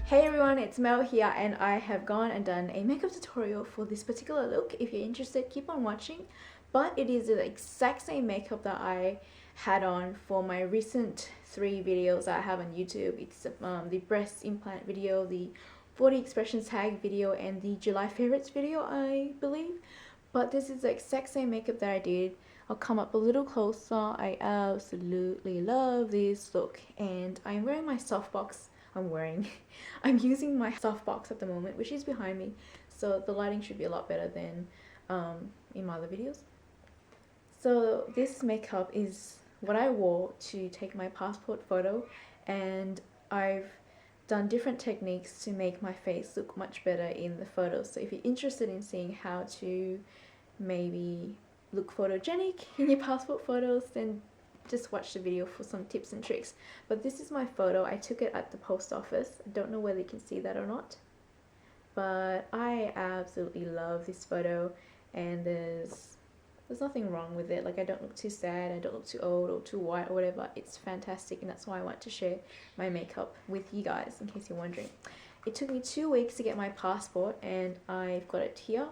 Hey everyone, it's Mel here and I have gone and done a makeup tutorial for this particular look. If you're interested, keep on watching. But it is the exact same makeup that I had on for my recent 3 videos that I have on YouTube. It's the breast implant video, the 40 expressions tag video, and the July favorites video, I believe. But this is the exact same makeup that I did. I'll come up a little closer. I absolutely love this look and I'm wearing my softbox. I'm using my softbox at the moment, which is behind me, so the lighting should be a lot better than in my other videos. So this makeup is what I wore to take my passport photo, and I've done different techniques to make my face look much better in the photos. So if you're interested in seeing how to maybe look photogenic in your passport photos, then just watch the video for some tips and tricks. But this is my photo. I took it at the post office. I don't know whether you can see that or not, but I absolutely love this photo, and there's nothing wrong with it. Like, I don't look too sad, I don't look too old or too white or whatever. It's fantastic, and that's why I want to share my makeup with you guys, in case you're wondering. It took me 2 weeks to get my passport, and I've got it here.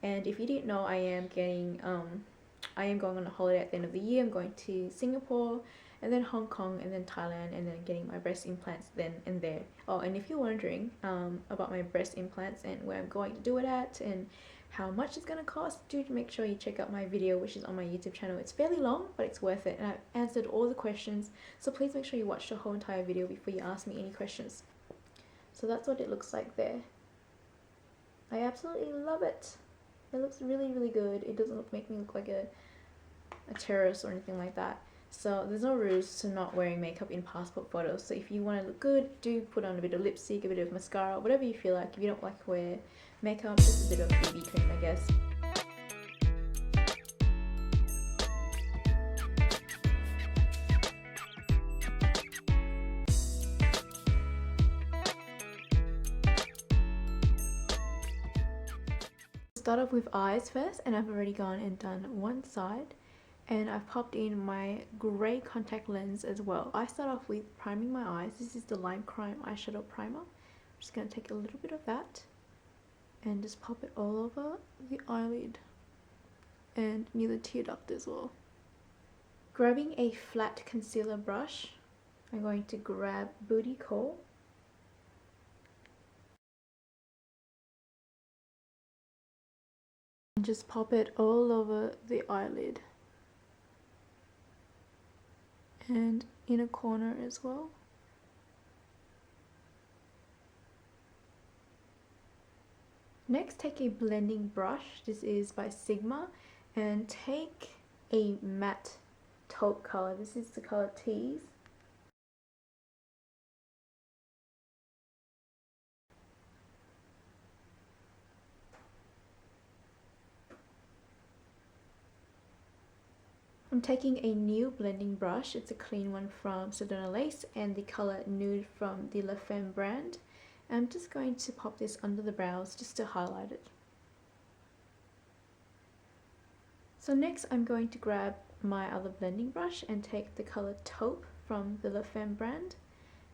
And if you didn't know, I am going on a holiday at the end of the year. I'm going to Singapore and then Hong Kong and then Thailand, and then getting my breast implants then and there. Oh, and if you're wondering about my breast implants and where I'm going to do it at and how much it's going to cost, do make sure you check out my video, which is on my YouTube channel. It's fairly long, but it's worth it, and I've answered all the questions, so please make sure you watch the whole entire video before you ask me any questions. So that's what it looks like there. I absolutely love it. It looks really, really good. It doesn't make me look like a terrorist or anything like that. So there's no rules to not wearing makeup in passport photos. So if you want to look good, do put on a bit of lipstick, a bit of mascara, whatever you feel like. If you don't like to wear makeup, just a bit of BB cream, I guess. Start off with eyes first, and I've already gone and done one side, and I've popped in my grey contact lens as well. I start off with priming my eyes. This is the Lancome eyeshadow primer. I'm just going to take a little bit of that and just pop it all over the eyelid and near the tear duct as well. Grabbing a flat concealer brush, I'm going to grab Booty Call. And just pop it all over the eyelid and in a corner as well. Next, take a blending brush. This is by Sigma, and take a matte taupe color. This is the color Tease. I'm taking a new blending brush. It's a clean one from Sedona Lace and the color Nude from the Femme brand. I'm just going to pop this under the brows just to highlight it. So next I'm going to grab my other blending brush and take the color Taupe from the Femme brand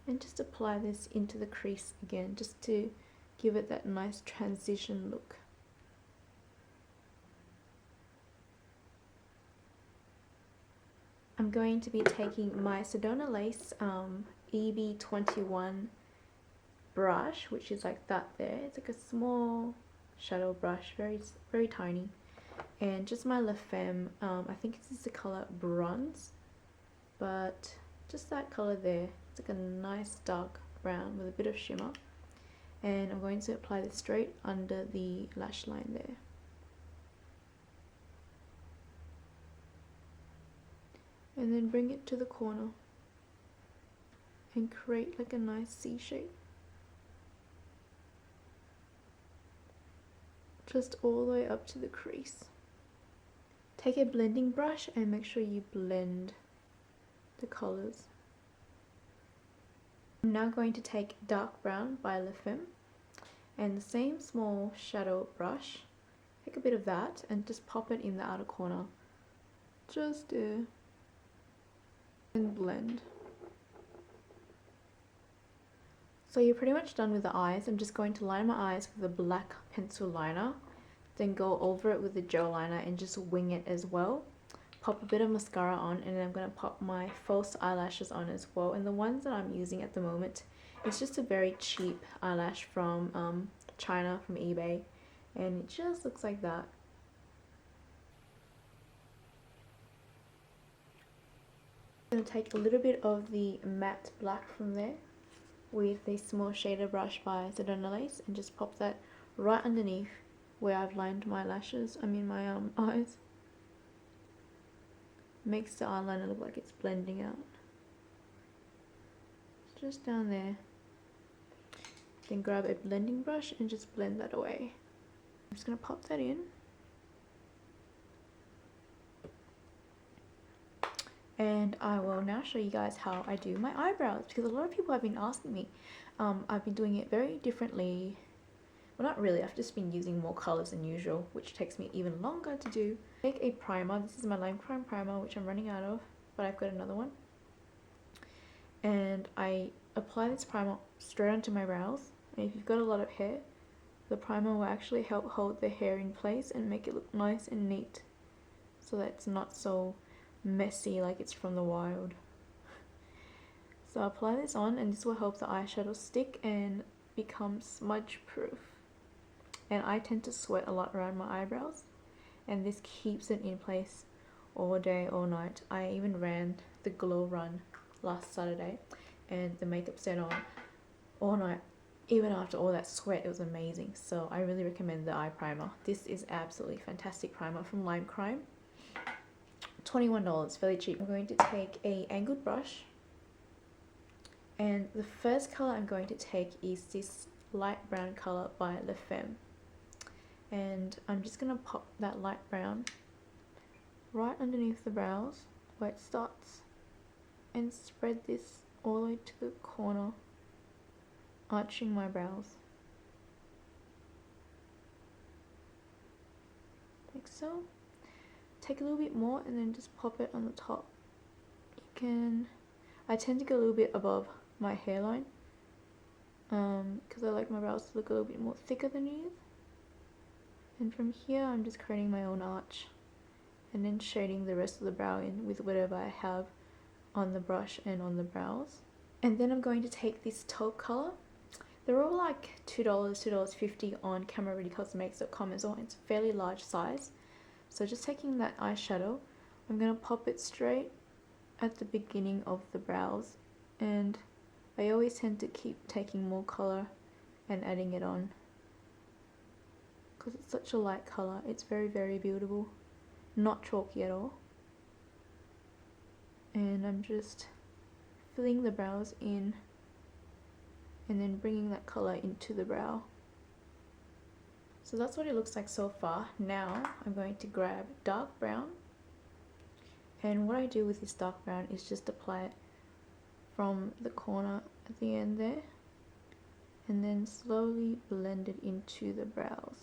and just apply this into the crease again, just to give it that nice transition look. I'm going to be taking my Sedona Lace EB21 brush, which is like that there. It's like a small shadow brush, very tiny, and just my Femme. I think this is the color Bronze, but just that color there. It's like a nice dark brown with a bit of shimmer, and I'm going to apply this straight under the lash line there. And then bring it to the corner and create like a nice C shape. Just all the way up to the crease. Take a blending brush and make sure you blend the colors. I'm now going to take dark brown by Femme and the same small shadow brush. Take a bit of that and just pop it in the outer corner. Just there. And blend. So you're pretty much done with the eyes. I'm just going to line my eyes with a black pencil liner, then go over it with a gel liner and just wing it as well. Pop a bit of mascara on, and then I'm going to pop my false eyelashes on as well. And the ones that I'm using at the moment, it's just a very cheap eyelash from China, from eBay, and it just looks like that. I'm going to take a little bit of the matte black from there with a small shader brush by Sedona Lace and just pop that right underneath where I've lined my lashes, my eyes. Makes the eyeliner look like it's blending out. Just down there. Then grab a blending brush and just blend that away. I'm just going to pop that in. And I will now show you guys how I do my eyebrows, because a lot of people have been asking me. I've been doing it very differently. Well, not really, I've just been using more colours than usual, which takes me even longer to do. Take a primer. This is my Lancome primer, which I'm running out of, but I've got another one. And I apply this primer straight onto my brows. And if you've got a lot of hair, the primer will actually help hold the hair in place and make it look nice and neat, so that it's not so messy like it's from the wild. So I apply this on, and this will help the eyeshadow stick and become smudge proof. And I tend to sweat a lot around my eyebrows, and this keeps it in place all day, all night. I even ran the glow run last Saturday, and the makeup stayed on all night. Even after all that sweat, it was amazing. So I really recommend the eye primer. This is absolutely fantastic primer from Lancome. $21, fairly cheap. I'm going to take a angled brush, and the first color I'm going to take is this light brown color by Femme, and I'm just going to pop that light brown right underneath the brows where it starts, and spread this all the way to the corner, arching my brows like so. Take a little bit more and then just pop it on the top. I tend to go a little bit above my hairline because I like my brows to look a little bit more thicker than these. And from here I'm just creating my own arch and then shading the rest of the brow in with whatever I have on the brush and on the brows. And then I'm going to take this taupe color. They're all like $2, $2.50 on camerareadycosmetics.com as well. It's a fairly large size. So just taking that eyeshadow, I'm going to pop it straight at the beginning of the brows, and I always tend to keep taking more colour and adding it on because it's such a light colour. It's very, very beautiful, not chalky at all. And I'm just filling the brows in and then bringing that colour into the brow. So that's what it looks like so far. Now I'm going to grab dark brown, and what I do with this dark brown is just apply it from the corner at the end there and then slowly blend it into the brows.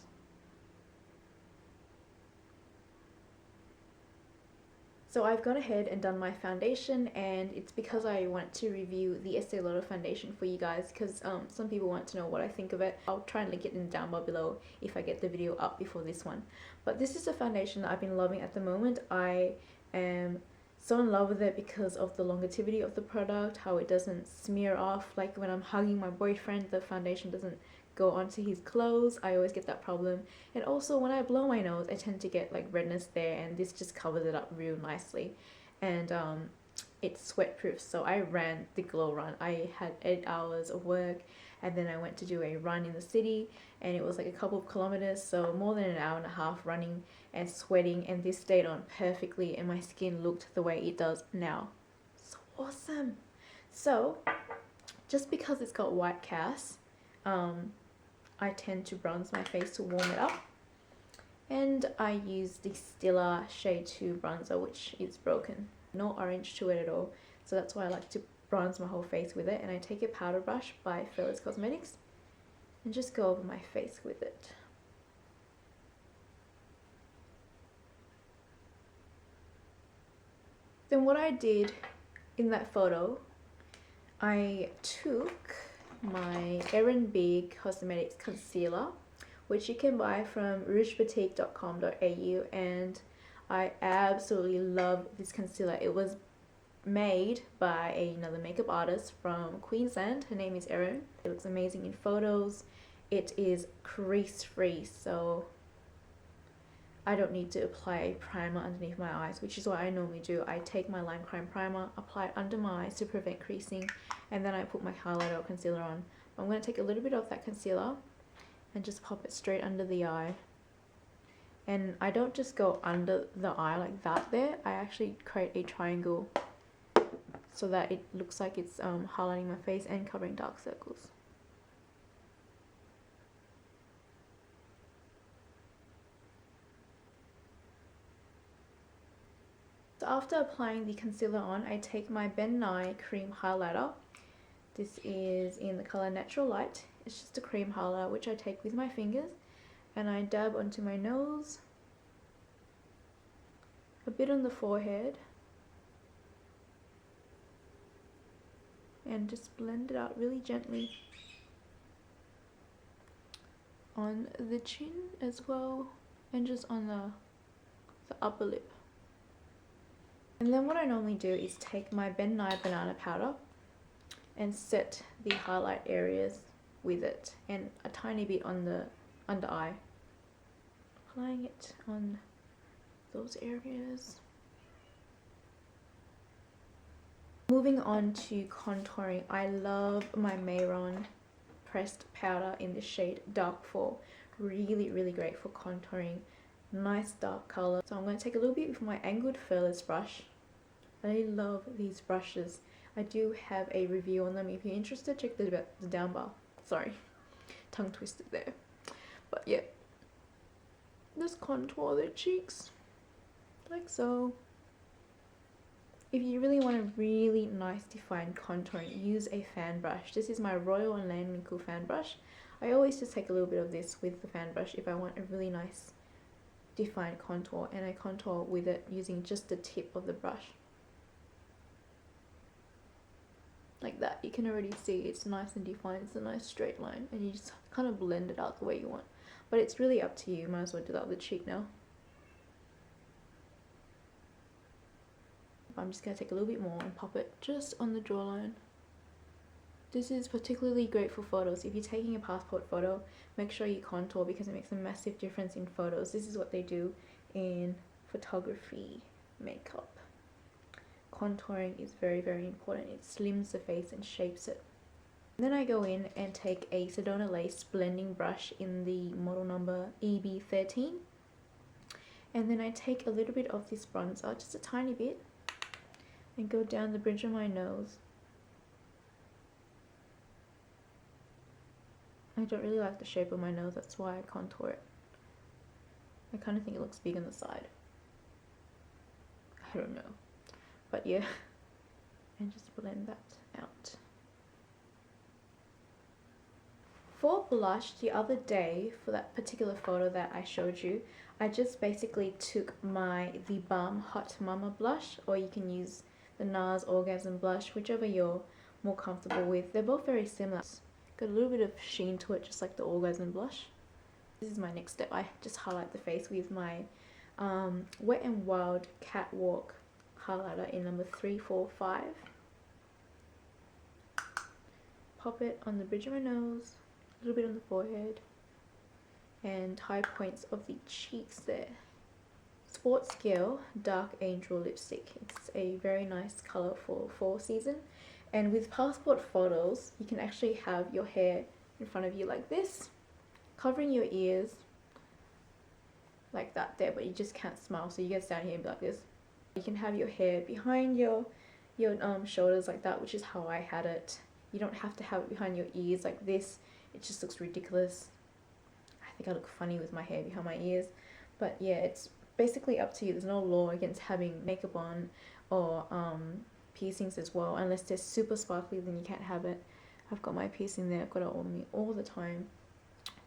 So I've gone ahead and done my foundation, and it's because I want to review the Estee Lauder foundation for you guys, because some people want to know what I think of it. I'll try and link it in down bar below if I get the video up before this one. But this is a foundation that I've been loving at the moment. I am so in love with it because of the longevity of the product, how it doesn't smear off. Like when I'm hugging my boyfriend, the foundation doesn't go onto his clothes. I always get that problem. And also when I blow my nose, I tend to get like redness there, and this just covers it up real nicely. And it's sweat proof. So I ran the glow run. I had 8 hours of work, and then I went to do a run in the city, and it was like a couple of kilometers, so more than an hour and a half running and sweating, and this stayed on perfectly, and my skin looked the way it does now. So awesome. So just because it's got white cast, I tend to bronze my face to warm it up, and I use the Stila Shade 2 bronzer, which is broken. No orange to it at all, so that's why I like to bronze my whole face with it. And I take a powder brush by Fearless Cosmetics and just go over my face with it. Then what I did in that photo, I took my Erin Big Cosmetics Concealer, which you can buy from rougeboutique.com.au, and I absolutely love this concealer. It was made by another makeup artist from Queensland. Her name is Erin. It looks amazing in photos. It is crease free, so I don't need to apply a primer underneath my eyes, which is what I normally do. I take my Lancome primer, apply it under my eyes to prevent creasing, and then I put my highlighter or concealer on. I'm going to take a little bit of that concealer and just pop it straight under the eye. And I don't just go under the eye like that there. I actually create a triangle so that it looks like it's highlighting my face and covering dark circles. So after applying the concealer on, I take my Ben Nye cream highlighter. This is in the color Natural Light. It's just a cream highlighter which I take with my fingers, and I dab onto my nose, a bit on the forehead, and just blend it out really gently on the chin as well, and just on the upper lip. And then what I normally do is take my Ben Nye banana powder and set the highlight areas with it, and a tiny bit on the under eye, applying it on those areas. Moving on to contouring, I love my Mayron pressed powder in the shade Dark 4. Really great for contouring. Nice dark color. So I'm going to take a little bit with my angled fearless brush. I love these brushes. I do have a review on them. If you're interested, check the down bar. Sorry, tongue twisted there. But yeah, just contour their cheeks like so. If you really want a really nice defined contouring, use a fan brush. This is my Royal and Lancome fan brush. I always just take a little bit of this with the fan brush if I want a really nice defined contour, and I contour with it using just the tip of the brush. Like that. You can already see it's nice and defined. It's a nice straight line, and you just kind of blend it out the way you want. But it's really up to you. Might as well do that with the cheek now. I'm just going to take a little bit more and pop it just on the jawline. This is particularly great for photos. If you're taking a passport photo, make sure you contour because it makes a massive difference in photos. This is what they do in photography makeup. Contouring is very important. It slims the face and shapes it. And then I go in and take a Sedona Lace blending brush in the model number EB13. And then I take a little bit of this bronzer, just a tiny bit, and go down the bridge of my nose. I don't really like the shape of my nose, that's why I contour it. I kind of think it looks big on the side. I don't know. But yeah, and just blend that out. For blush, the other day, for that particular photo that I showed you, I just basically took the Balm Hot Mama blush, or you can use the NARS Orgasm blush, whichever you're more comfortable with. They're both very similar. Got a little bit of sheen to it, just like the Orgasm blush. This is my next step. I just highlight the face with my Wet n Wild Catwalk highlighter in number 345. Pop it on the bridge of my nose, a little bit on the forehead, and high points of the cheeks there. Sports Girl Dark Angel lipstick. It's a very nice color for fall season, and with passport photos you can actually have your hair in front of you like this, covering your ears like that there, but you just can't smile, so you get down here and be like this. You can have your hair behind your shoulders like that, which is how I had it. You don't have to have it behind your ears like this. It just looks ridiculous. I think I look funny with my hair behind my ears, but yeah, it's basically up to you. There's no law against having makeup on or piercings as well, unless they're super sparkly, then you can't have it. I've got my piercing there, I've got it on me all the time.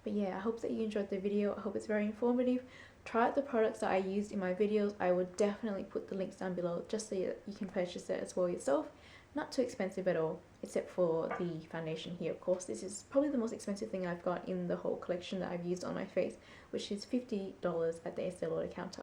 But yeah, I hope that you enjoyed the video. I hope it's very informative. try out the products that I used in my videos. I would definitely put the links down below just so you can purchase it as well yourself. Not too expensive at all, except for the foundation here. Of course, this is probably the most expensive thing I've got in the whole collection that I've used on my face, which is $50 at the Estee Lauder counter.